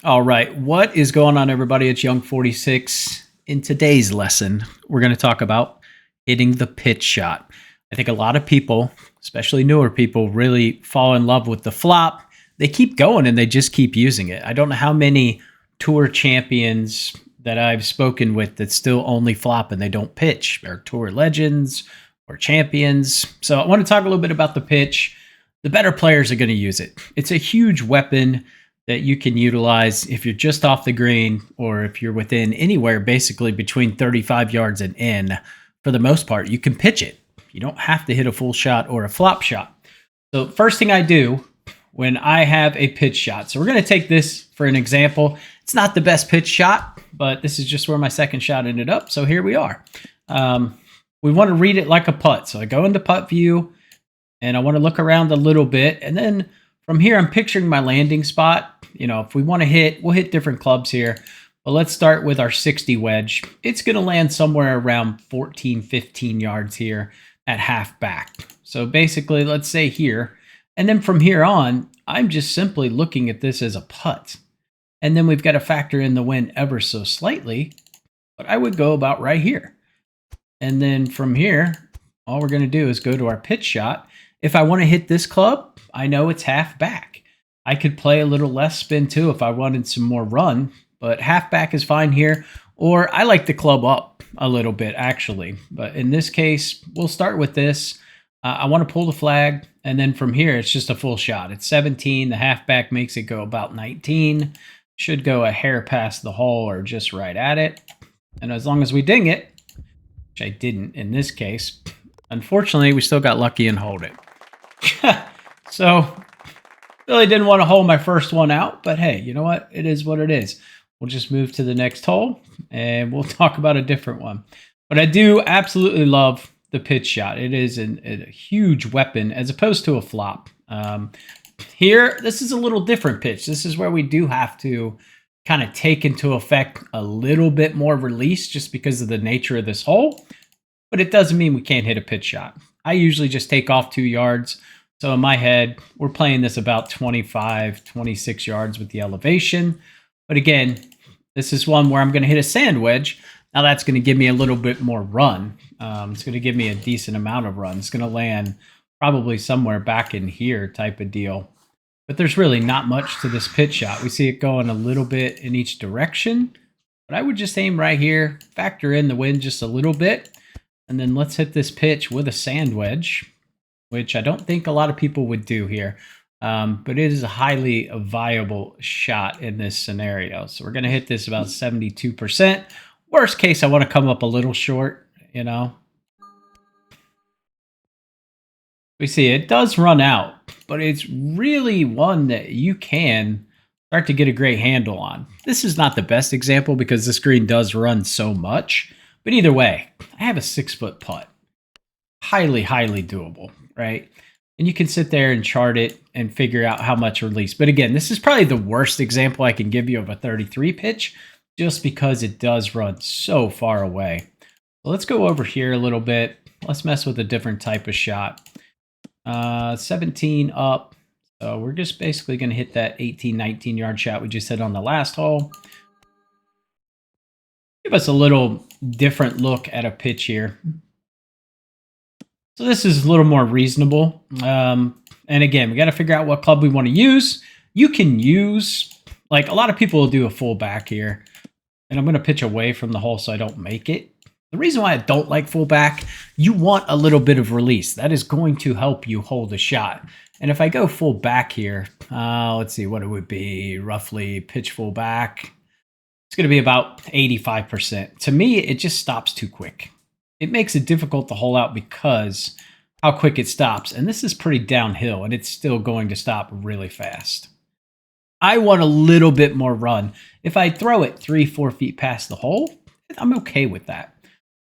All right, what is going on, everybody? It's Young 46. In today's lesson, we're going to talk about hitting the pitch shot. I think a lot of people, especially newer people, really fall in love with the flop. They keep going and they just keep using it. I don't know how many tour champions that I've spoken with that still only flop and they don't pitch, or tour legends or champions. So I want to talk a little bit about the pitch. The better players are going to use it. It's a huge weapon that you can utilize if you're just off the green or if you're within anywhere basically between 35 yards and in. For the most part, you can pitch it. You don't have to hit a full shot or a flop shot. So first thing I do when I have a pitch shot. So we're going to take this for an example. It's not the best pitch shot, but this is just where my second shot ended up. So here we are. We want to read it like a putt. So I go into putt view and I want to look around a little bit. And then from here, I'm picturing my landing spot. You know, if we want to hit, we'll hit different clubs here. But let's start with our 60 wedge. It's going to land somewhere around 14, 15 yards here at half back. So basically, let's say here. And then from here on, I'm just simply looking at this as a putt. And then we've got to factor in the wind ever so slightly. But I would go about right here. And then from here, all we're going to do is go to our pitch shot. If I want to hit this club, I know it's half back. I could play a little less spin too if I wanted some more run, but half back is fine here. Or I like the club up a little bit actually. But in this case, we'll start with this. I want to pull the flag, and then from here, it's just a full shot. It's 17. The half back makes it go about 19. Should go a hair past the hole or just right at it. And as long as we ding it, which I didn't in this case, unfortunately, we still got lucky and hold it. So really didn't want to hold my first one out, but hey, you know what? It is what it is. We'll just move to the next hole and we'll talk about a different one. But I do absolutely love the pitch shot. It is a huge weapon as opposed to a flop. Here, this is a little different pitch. This is where we do have to kind of take into effect a little bit more release just because of the nature of this hole. But it doesn't mean we can't hit a pitch shot. I usually just take off 2 yards. So in my head, we're playing this about 25, 26 yards with the elevation. But again, this is one where I'm going to hit a sand wedge. Now that's going to give me a little bit more run. It's going to give me a decent amount of run. It's going to land probably somewhere back in here type of deal. But there's really not much to this pitch shot. We see it going a little bit in each direction. But I would just aim right here, factor in the wind just a little bit. And then let's hit this pitch with a sand wedge, which I don't think a lot of people would do here. But it is a highly viable shot in this scenario. So we're going to hit this about 72%. Worst case, I want to come up a little short, you know. We see it does run out, but it's really one that you can start to get a great handle on. This is not the best example because the screen does run so much. But either way, I have a 6-foot putt. Highly, highly doable, right? And you can sit there and chart it and figure out how much release. But again, this is probably the worst example I can give you of a 33 pitch just because it does run so far away. So let's go over here a little bit. Let's mess with a different type of shot. 17 up. So we're just basically going to hit that 18, 19 yard shot we just hit on the last hole. Give us a little different look at a pitch here. So this is a little more reasonable. And again, we got to figure out what club we want to use. You can use, like a lot of people will do a full back here. And I'm going to pitch away from the hole so I don't make it. The reason why I don't like full back, you want a little bit of release. That is going to help you hold a shot. And if I go full back here, let's see what it would be. Roughly pitch full back. It's going to be about 85%. To me, it just stops too quick. It makes it difficult to hole out because how quick it stops. And this is pretty downhill, and it's still going to stop really fast. I want a little bit more run. If I throw it 3-4 feet past the hole, I'm okay with that.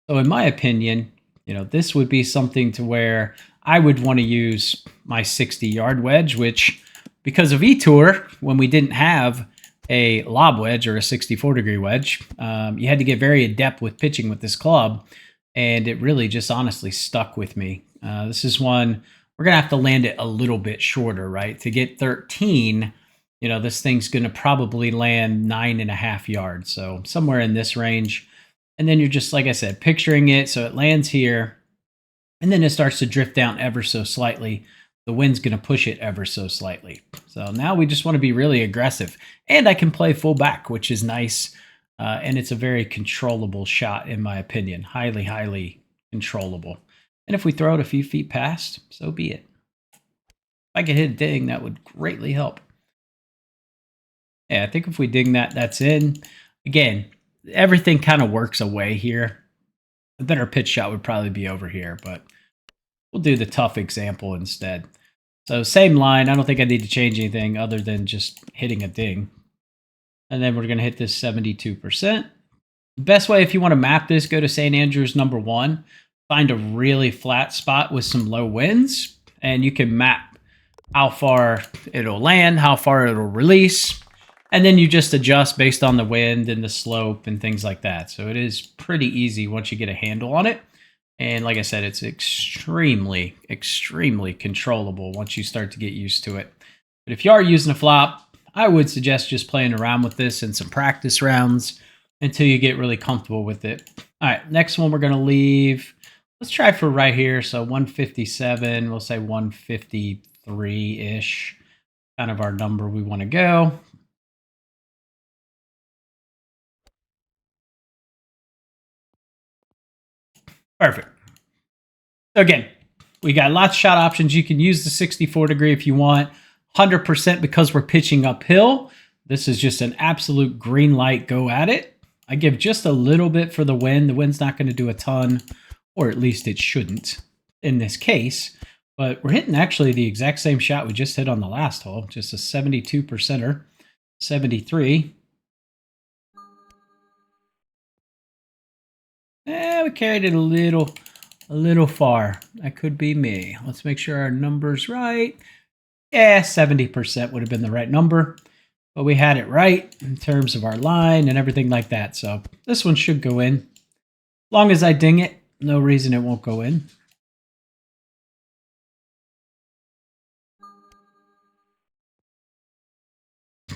So in my opinion, you know, this would be something to where I would want to use my 60-yard wedge, which because of E-Tour, when we didn't have a lob wedge or a 64-degree wedge, you had to get very adept with pitching with this club. And it really just honestly stuck with me. This is one, we're going to have to land it a little bit shorter, right? To get 13, you know, this thing's going to probably land 9.5 yards. So somewhere in this range. And then you're just, like I said, picturing it. So it lands here and then it starts to drift down ever so slightly. The wind's going to push it ever so slightly. So now we just want to be really aggressive. And I can play full back, which is nice. And it's a very controllable shot, in my opinion. Highly, highly controllable. And if we throw it a few feet past, so be it. If I could hit a ding, that would greatly help. Yeah, I think if we ding that, that's in. Again, everything kind of works away here. A better pitch shot would probably be over here, but we'll do the tough example instead. So same line. I don't think I need to change anything other than just hitting a ding. And then we're going to hit this 72%. The best way, if you want to map this, go to St. Andrews #1. Find a really flat spot with some low winds, and you can map how far it'll land, how far it'll release, and then you just adjust based on the wind and the slope and things like that. So it is pretty easy once you get a handle on it. And like I said, it's extremely, extremely controllable once you start to get used to it. But if you are using a flop, I would suggest just playing around with this in some practice rounds until you get really comfortable with it. All right, next one we're going to leave. Let's try for right here. So 157, we'll say 153-ish, kind of our number we want to go. Perfect. So again, we got lots of shot options. You can use the 64 degree if you want. 100% because we're pitching uphill. This is just an absolute green light, go at it. I give just a little bit for the wind. The wind's not going to do a ton, or at least it shouldn't in this case. But we're hitting actually the exact same shot we just hit on the last hole, just a 72%er, 73. We carried it a little far. That could be me. Let's make sure our number's right. Yeah, 70% would have been the right number. But we had it right in terms of our line and everything like that. So this one should go in. As long as I ding it, no reason it won't go in.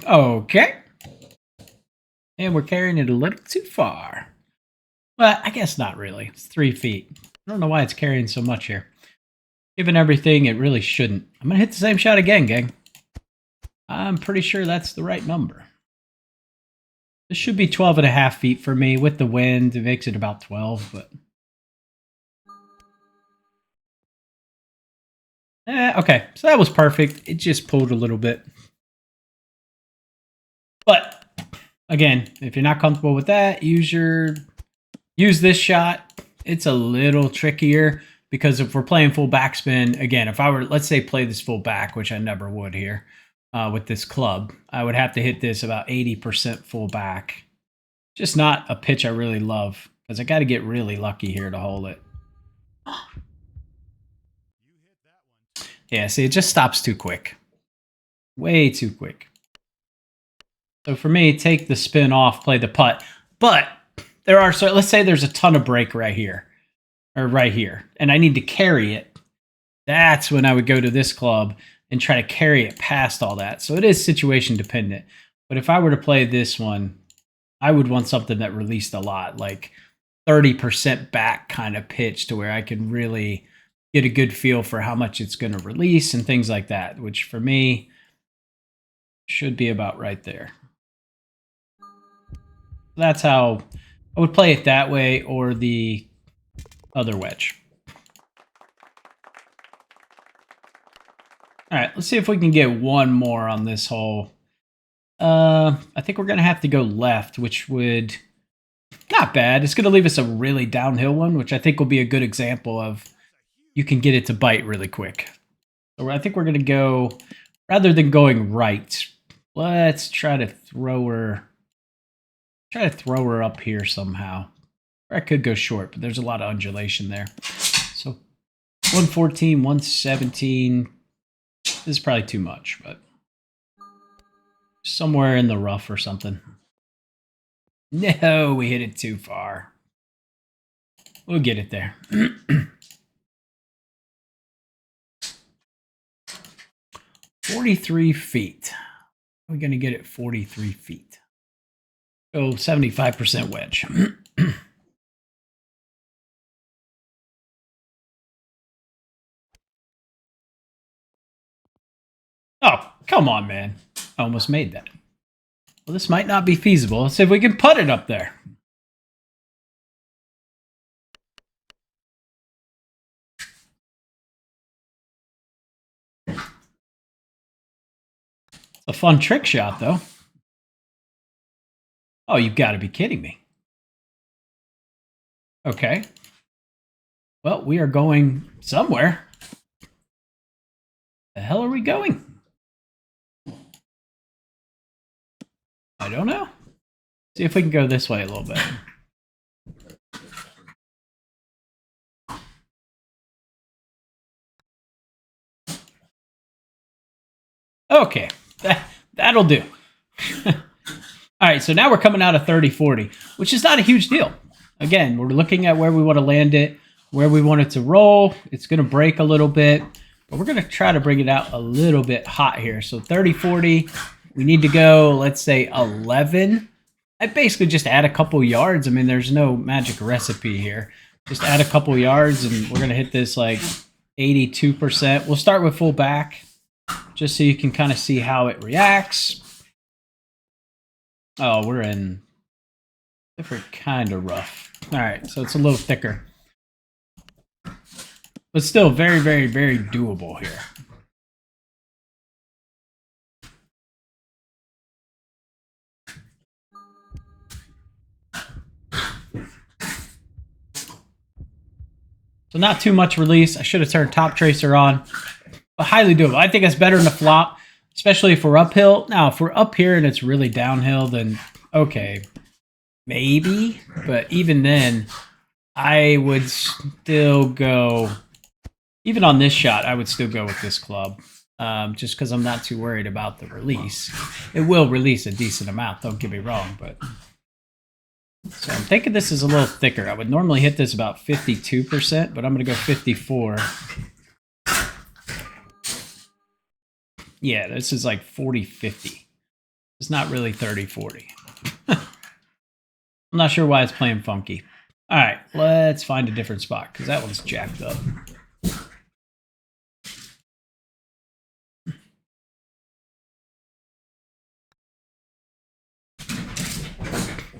Okay. And we're carrying it a little too far. Well, I guess not really. It's 3 feet. I don't know why it's carrying so much here. Given everything, it really shouldn't. I'm going to hit the same shot again, gang. I'm pretty sure that's the right number. This should be 12.5 feet for me. With the wind, it makes it about 12, but... okay, so that was perfect. It just pulled a little bit. But, again, if you're not comfortable with that, use this shot. It's a little trickier because if we're playing full backspin, again, if I were, let's say, play this full back, which I never would here with this club, I would have to hit this about 80% full back. Just not a pitch I really love because I got to get really lucky here to hold it. Yeah, see, it just stops too quick. Way too quick. So for me, take the spin off, play the putt. But there are, so let's say there's a ton of break right here, or right here, and I need to carry it. That's when I would go to this club and try to carry it past all that. So it is situation dependent. But if I were to play this one, I would want something that released a lot, like 30% back kind of pitch to where I can really get a good feel for how much it's going to release and things like that, which for me should be about right there. That's how I would play it that way or the other wedge. All right, let's see if we can get one more on this hole. I think we're going to have to go left, which would... not bad. It's going to leave us a really downhill one, which I think will be a good example of you can get it to bite really quick. So I think we're going to go, rather than going right, let's try to throw her up here somehow. Or I could go short, but there's a lot of undulation there. So 114, 117. This is probably too much, but somewhere in the rough or something. No, we hit it too far. We'll get it there. 43 feet. We're going to get it 43 feet. So 75% wedge. Oh, come on, man. I almost made that. Well, this might not be feasible. Let's see if we can putt it up there. It's a fun trick shot, though. Oh, you've got to be kidding me. Okay. Well, we are going somewhere. The hell are we going? I don't know. See if we can go this way a little bit. Okay, that'll do. All right, so now we're coming out of 30-40, which is not a huge deal. Again, we're looking at where we want to land it, where we want it to roll. It's going to break a little bit, but we're going to try to bring it out a little bit hot here. So 30-40, we need to go, let's say 11. I basically just add a couple yards. I mean, there's no magic recipe here. Just add a couple yards, and we're going to hit this like 82%. We'll start with full back, just so you can kind of see how it reacts. Oh, we're in different kind of rough. All right, so it's a little thicker. But still very, very, very doable here. So not too much release. I should have turned top tracer on. But highly doable. I think it's better than the flop, especially if we're uphill. Now, if we're up here and it's really downhill, then okay, maybe. But even then, I would still go, even on this shot, I would still go with this club. Just because I'm not too worried about the release. It will release a decent amount, don't get me wrong. But so I'm thinking this is a little thicker. I would normally hit this about 52%, but I'm going to go 54. Yeah, this is like 40-50. It's not really 30-40. I'm not sure why it's playing funky. All right, let's find a different spot because that one's jacked up.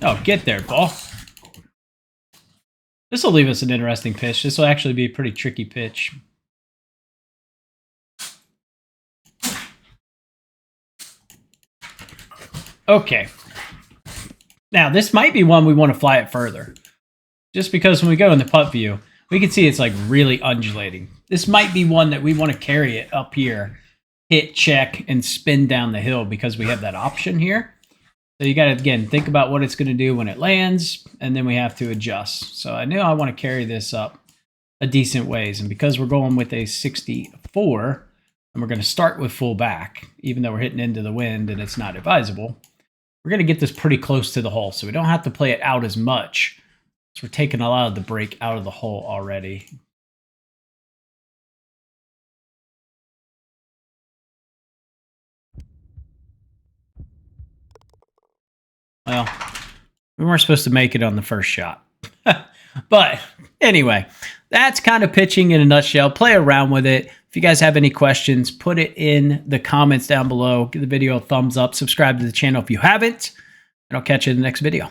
Oh, get there, ball. This will leave us an interesting pitch. This will actually be a pretty tricky pitch. Okay. Now, this might be one we want to fly it further. Just because when we go in the putt view, we can see it's like really undulating. This might be one that we want to carry it up here, hit, check, and spin down the hill because we have that option here. So you got to, again, think about what it's going to do when it lands, and then we have to adjust. So I knew I want to carry this up a decent ways. And because we're going with a 64, and we're going to start with full back, even though we're hitting into the wind and it's not advisable, we're going to get this pretty close to the hole. So we don't have to play it out as much. So we're taking a lot of the break out of the hole already. Well, we weren't supposed to make it on the first shot. But anyway, that's kind of pitching in a nutshell. Play around with it. If you guys have any questions, put it in the comments down below. Give the video a thumbs up. Subscribe to the channel if you haven't. And I'll catch you in the next video.